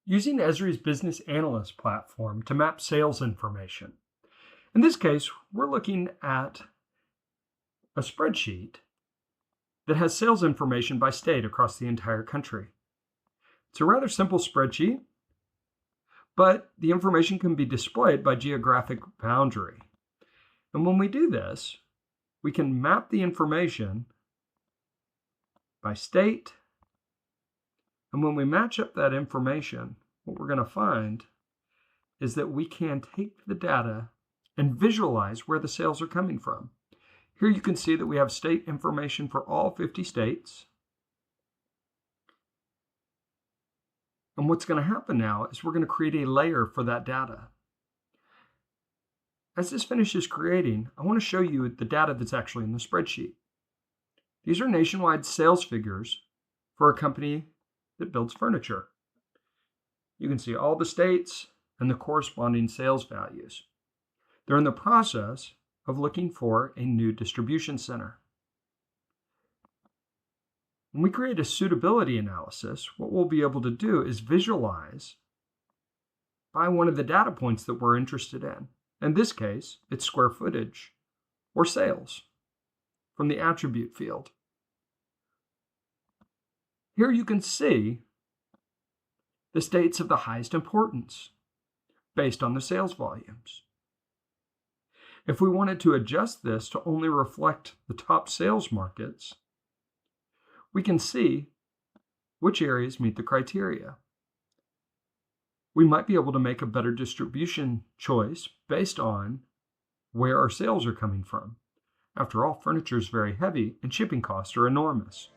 using Esri's Business Analyst platform to map sales information. In this case, we're looking at a spreadsheet that has sales information by state across the entire country. It's a rather simple spreadsheet, but the information can be displayed by geographic boundary. And when we do this, we can map the information by state. And when we match up that information, what we're going to find is that we can take the data and visualize where the sales are coming from. Here you can see that we have state information for all 50 states. And what's going to happen now is we're going to create a layer for that data. As this finishes creating, I want to show you the data that's actually in the spreadsheet. These are nationwide sales figures for a company that builds furniture. You can see all the states and the corresponding sales values. They're in the process of looking for a new distribution center. When we create a suitability analysis, what we'll be able to do is visualize by one of the data points that we're interested in. In this case, it's square footage or sales from the attribute field. Here you can see the states of the highest importance based on the sales volumes. If we wanted to adjust this to only reflect the top sales markets, we can see which areas meet the criteria. We might be able to make a better distribution choice based on where our sales are coming from. After all, furniture is very heavy and shipping costs are enormous.